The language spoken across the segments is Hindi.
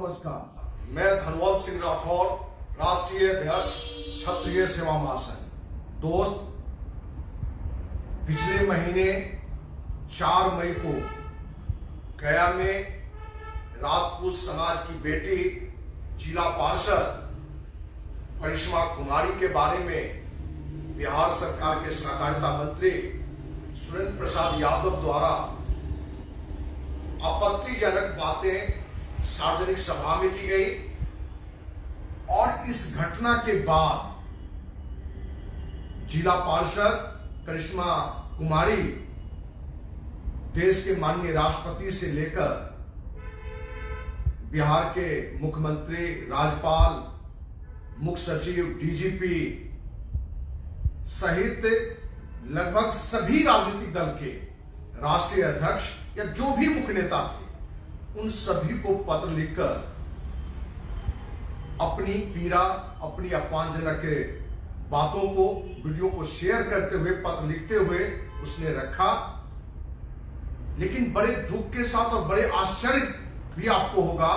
नमस्कार। मैं धनवंत सिंह राठौर, राष्ट्रीय अध्यक्ष क्षत्रिय सेवा महासंघ। दोस्त, पिछले महीने 4 मई को गया में राजपूत समाज की बेटी जिला पार्षद करिश्मा कुमारी के बारे में बिहार सरकार के सहकारिता मंत्री सुरेंद्र प्रसाद यादव द्वारा आपत्तिजनक बातें सार्वजनिक सभा में की गई और इस घटना के बाद जिला पार्षद करिश्मा कुमारी देश के माननीय राष्ट्रपति से लेकर बिहार के मुख्यमंत्री, राज्यपाल, मुख्य सचिव, डीजीपी सहित लगभग सभी राजनीतिक दल के राष्ट्रीय अध्यक्ष या जो भी मुख्य नेता थे, उन सभी को पत्र लिखकर अपनी पीड़ा, अपनी अपमानजनक बातों को, वीडियो को शेयर करते हुए, पत्र लिखते हुए उसने रखा। लेकिन बड़े दुख के साथ और बड़े आश्चर्य भी आपको होगा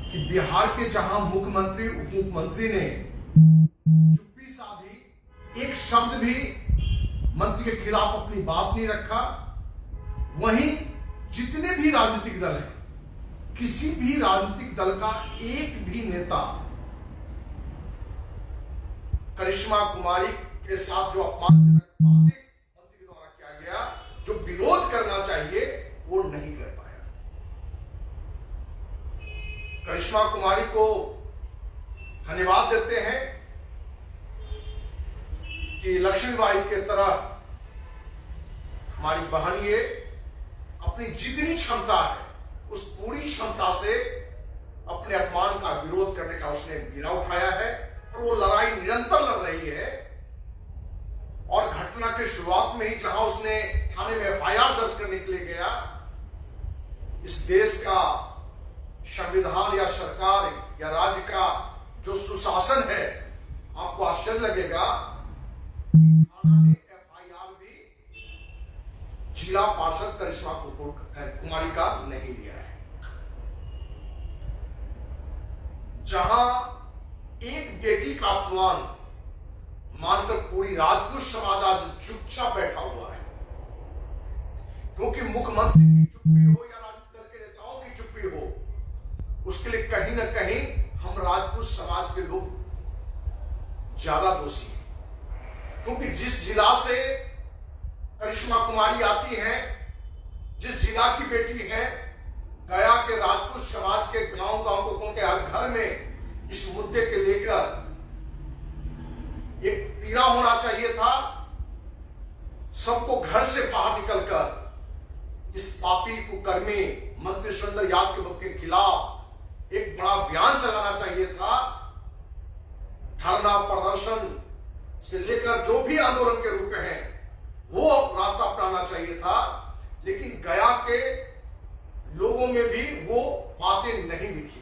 कि बिहार के जहां मुख्यमंत्री, उप मुख्यमंत्री ने चुप्पी साधी, एक शब्द भी मंत्री के खिलाफ अपनी बात नहीं रखा, वहीं जितने भी राजनीतिक दल हैं, किसी भी राजनीतिक दल का एक भी नेता करिश्मा कुमारी के साथ जो अपमानजनक बातें मंत्री के द्वारा किया गया, जो विरोध करना चाहिए, वो नहीं कर पाया। करिश्मा कुमारी को धन्यवाद देते हैं कि लक्ष्मीबाई के तरह हमारी बहन ये अपनी जितनी क्षमता है, उस पूरी क्षमता से अपने अपमान का विरोध करने का उसने बीड़ा उठाया है और वो लड़ाई निरंतर लड़ रही है। और घटना के शुरुआत में ही जहां उसने थाने में एफआईआर दर्ज करने के लिए गया, इस देश का संविधान या सरकार या राज्य का जो सुशासन है, आपको आश्चर्य लगेगा, थाना ने एफआईआर भी जिला पार्षद करिश्मा कुमारी का नहीं लिया है। जहां एक बेटी का अपमान मानकर पूरी राजपूत समाज आज चुपचाप बैठा हुआ है, क्योंकि मुख्यमंत्री की चुप्पी हो या राजनीतिक दल के नेताओं की चुप्पी हो, उसके लिए कहीं ना कहीं हम राजपूत समाज के लोग ज्यादा दोषी हैं। क्योंकि जिस जिला से करिश्मा कुमारी आती हैं, जिस जिला की बेटी है, गया के राजपूत समाज के गांव-गांव को, उनके हर घर में इस मुद्दे के लेकर एक पीड़ा होना चाहिए था। सबको घर से बाहर निकलकर इस पापी कुकर्मी मंत्री सुरेंद्र यादव के खिलाफ एक बड़ा अभियान चलाना चाहिए था। धरना प्रदर्शन से लेकर जो भी आंदोलन के रूप हैं, वो रास्ता अपनाना चाहिए था। लेकिन गया के लोगों में भी वो बातें नहीं दिखी।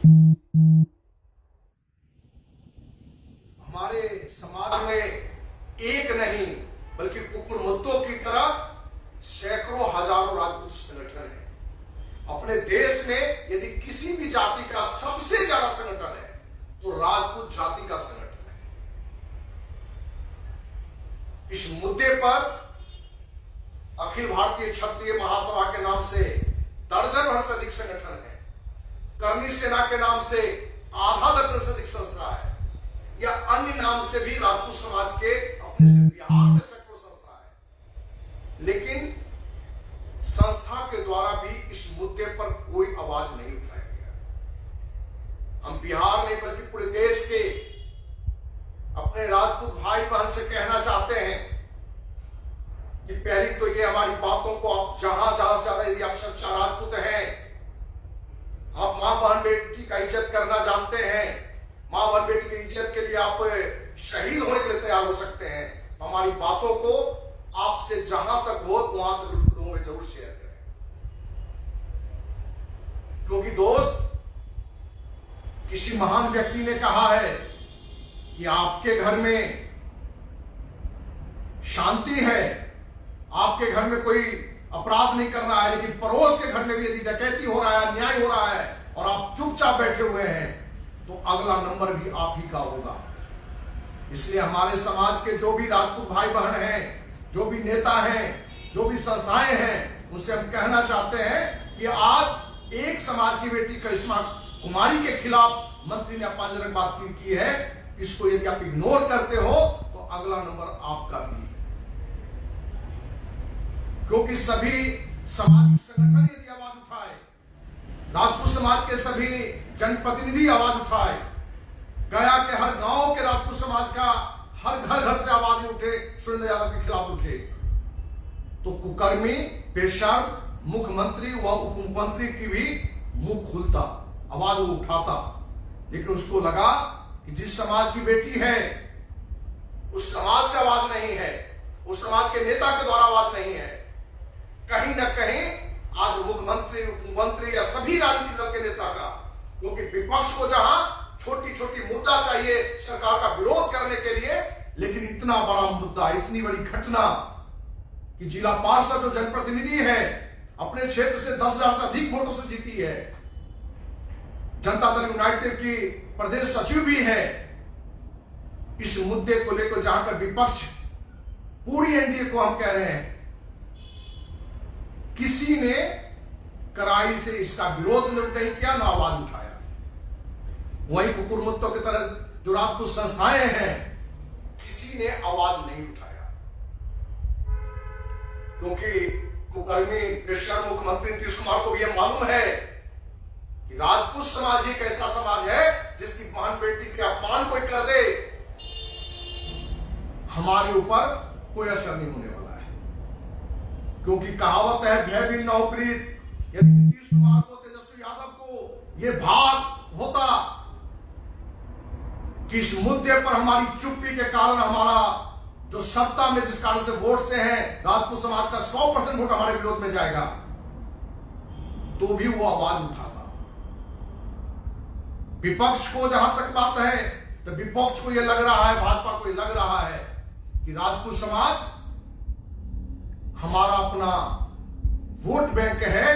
हमारे समाज में एक नहीं बल्कि कुकुरमुत्तों की तरह सैकड़ों हजारों राजपूत संगठन हैं। अपने देश में यदि किसी भी जाति का सबसे ज्यादा संगठन है तो राजपूत जाति का संगठन है। इस मुद्दे पर अखिल भारतीय क्षत्रिय महासभा के नाम से दर्जन से अधिक संगठन है, करनी सेना के नाम से आधा दर्जन से अधिक संस्था है, या अन्य नाम से भी राजपूत समाज के अपने से बिहार में सैकड़ों संस्था है। लेकिन संस्था के द्वारा भी इस मुद्दे पर कोई आवाज नहीं उठाया गया। हम बिहार नहीं बल्कि पूरे देश के अपने राजपूत भाई बहन से कहना चाहते हैं कि पहली तो ये हमारी बातों को आप जहां ज्यादा से ज्यादा, यदि आप सच्चा राजपूत हैं, आप मां बहन बेटी का इज्जत करना जानते हैं, मां बहन बेटी की इज्जत के लिए आप शहीद होने के लिए तैयार हो सकते हैं, तो हमारी बातों को आपसे जहां तक हो वहां तक लोगों में जरूर शेयर करें। क्योंकि दोस्त, किसी महान व्यक्ति ने कहा है कि आपके घर में शांति है, आपके घर में कोई अपराध नहीं कर रहा है, लेकिन पड़ोस के घर में भी यदि डकैती हो रहा है, अन्याय हो रहा है और आप चुपचाप चुपचाप बैठे हुए हैं तो अगला नंबर भी आप ही का होगा। इसलिए हमारे समाज के जो भी राजपूत भाई बहन हैं, जो भी नेता हैं, जो भी संस्थाएं हैं, उनसे हम कहना चाहते हैं कि आज एक समाज की बेटी करिश्मा कुमारी के खिलाफ मंत्री ने अपमानजनक बात की है। इसको यदि आप इग्नोर करते हो तो अगला नंबर आपका भी है। क्योंकि सभी सामाजिक संगठन यदि आवाज उठाए, राजपूत समाज के सभी जनप्रतिनिधि आवाज उठाए, गया के हर गांव के राजपूत समाज का हर घर से आवाज उठे, सुरेंद्र यादव के खिलाफ उठे, तो कुकर्मी बेशर्म मुख्यमंत्री व उप मुख्यमंत्री की भी मुंह खुलता, आवाज वो उठाता। लेकिन उसको लगा कि जिस समाज की बेटी है उस समाज से आवाज नहीं है, उस समाज के नेता के द्वारा आवाज नहीं है। कहीं ना कहीं आज मुख्यमंत्री, उप मुख्यमंत्री या सभी राजनीतिक दल के नेता का, क्योंकि विपक्ष को जहां छोटी छोटी मुद्दा चाहिए सरकार का विरोध करने के लिए, लेकिन इतना बड़ा मुद्दा, इतनी बड़ी घटना कि जिला पार्षद जो जनप्रतिनिधि है अपने क्षेत्र से 10,000 से अधिक वोटों से जीती है, जनता दल यूनाइटेड की प्रदेश सचिव भी है, इस मुद्दे को लेकर जहां कर विपक्ष पूरी एनडीए को हम कह रहे हैं, किसी ने कड़ाई से इसका विरोध नहीं किया, ना आवाज उठाया। वहीं कुकुर मुत्तों की तरह जो राजपूत संस्थाएं हैं, किसी ने आवाज नहीं उठाया, क्योंकि कुकर्मी बेशर्म मुख्यमंत्री नीतीश कुमार को भी यह मालूम है कि राजपूत समाज एक ऐसा समाज है जिसकी बहन बेटी के अपमान कोई कर दे, हमारे ऊपर कोई असर नहीं होने वाला है। क्योंकि कहावत है, भय बिन नौप्रीत। यदि नीतीश कुमार को, तेजस्वी यादव को यह भाव होता कि इस मुद्दे पर हमारी चुप्पी के कारण हमारा जो सत्ता में जिस कारण से वोट से है राजपूत समाज का 100% वोट हमारे विरोध में जाएगा, तो भी वो आवाज उठाता। विपक्ष को जहां तक बात है, तो विपक्ष को यह लग रहा है, भाजपा को यह लग रहा है कि राजपूत समाज हमारा अपना वोट बैंक है,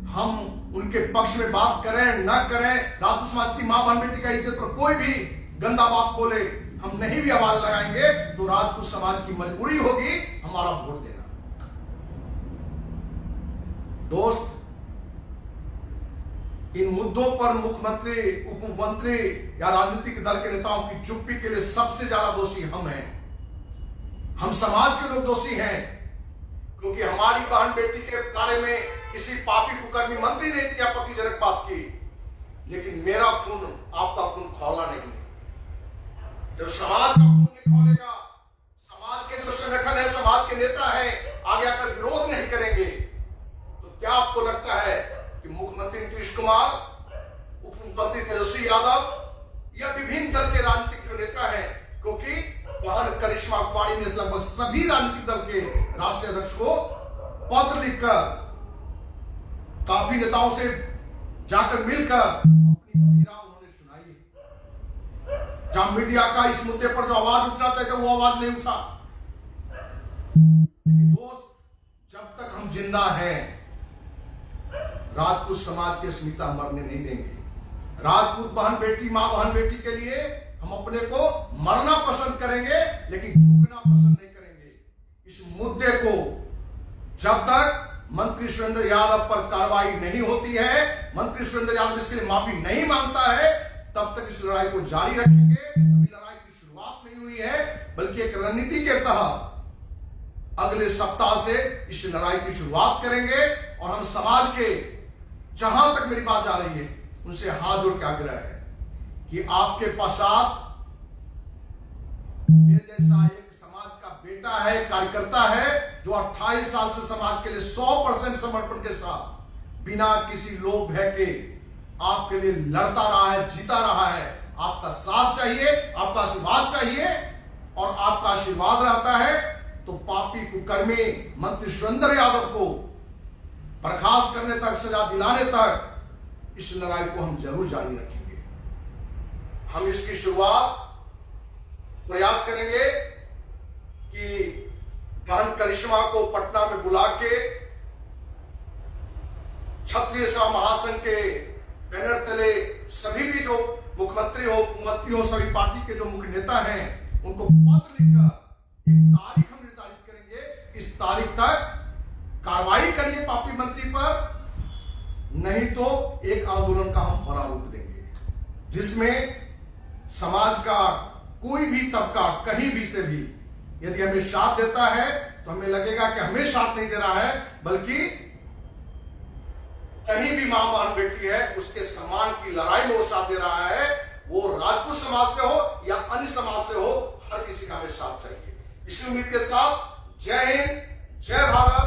हम उनके पक्ष में बात करें ना करें, राजपूत समाज की मां बहन बेटी का इज्जत पर कोई भी गंदा बात बोले, हम नहीं भी आवाज लगाएंगे, तो राजपूत समाज की मजबूरी होगी हमारा वोट देना। दोस्त, इन मुद्दों पर मुख्यमंत्री, उप मुख्यमंत्री या राजनीतिक दल के नेताओं की चुप्पी के लिए सबसे ज्यादा दोषी हम हैं। हम समाज के लोग दोषी हैं, क्योंकि हमारी बहन बेटी के बारे में किसी पापी कुकर्मी मंत्री ने इतनी आपत्तिजनक बात की, लेकिन मेरा खून आपका खून खौला नहीं। जब समाज का खून नहीं खौलेगा, समाज के जो संगठन है, समाज के नेता हैं, आगे आकर विरोध नहीं करेंगे, तो क्या आपको लगता है कि मुख्यमंत्री नीतीश कुमार, उप मुख्यमंत्री तेजस्वी यादव या विभिन्न दल के राजनीतिक जो नेता हैं, क्योंकि बहन करिश्मा कुमारी ने लगभग सभी राजनीतिक दल के राष्ट्रीय अध्यक्ष को पत्र लिखकर, काफी नेताओं से जाकर मिलकर अपनी पीड़ा उन्होंने सुनाई है। जहां मीडिया का इस मुद्दे पर जो आवाज उठना चाहिए वो आवाज नहीं उठा। लेकिन दोस्त, जब तक हम जिंदा हैं, राजपूत समाज की अस्मिता मरने नहीं देंगे। राजपूत बहन बेटी, मां बहन बेटी के लिए हम अपने को मरना पसंद करेंगे, लेकिन झुकना पसंद नहीं करेंगे। इस मुद्दे को जब तक मंत्री सुरेंद्र यादव पर कार्रवाई नहीं होती है, मंत्री सुरेंद्र यादव इसके लिए माफी नहीं मांगता है, तब तक इस लड़ाई को जारी रखेंगे। अभी लड़ाई की शुरुआत नहीं हुई है, बल्कि एक रणनीति के तहत अगले सप्ताह से इस लड़ाई की शुरुआत करेंगे। और हम समाज के, जहां तक मेरी बात जा रही है, उनसे हाथ जोड़ के आग्रह है कि आपके पश्चात मेरे जैसा एक समाज का बेटा है, कार्यकर्ता है, जो 28 साल से समाज के लिए 100% समर्पण के साथ बिना किसी लोभ भय के आपके लिए लड़ता रहा है, जीता रहा है। आपका साथ चाहिए, आपका आशीर्वाद चाहिए, और आपका आशीर्वाद रहता है तो पापी कुकर्मी मंत्री सुरेंद्र यादव को बर्खास्त करने तक, सजा दिलाने तक इस लड़ाई को हम जरूर जारी रखेंगे। हम इसकी शुरुआत प्रयास करेंगे कि बहन करिश्मा को पटना में बुला के क्षत्रिय सेवा महासंघ के बैनर तले मंत्री हो सभी पार्टी के जो मुख्य नेता हैं, उनको पत्र लिखकर एक तारीख हम निर्धारित करेंगे, इस तारीख तक कार्रवाई करिए पापी मंत्री पर, नहीं तो एक आंदोलन का हम बड़ा रूप देंगे, जिसमें समाज का कोई भी तबका कहीं भी से भी यदि हमें साथ देता है तो हमें लगेगा कि हमें साथ नहीं दे रहा है, बल्कि कहीं भी मां बहन बेटी है उसके सम्मान की लड़ाई में वो साथ दे रहा है, वो राजपूत समाज से हो या अन्य समाज से हो, हर किसी का हमें साथ चाहिए। इसी उम्मीद के साथ जय हिंद, जय भारत।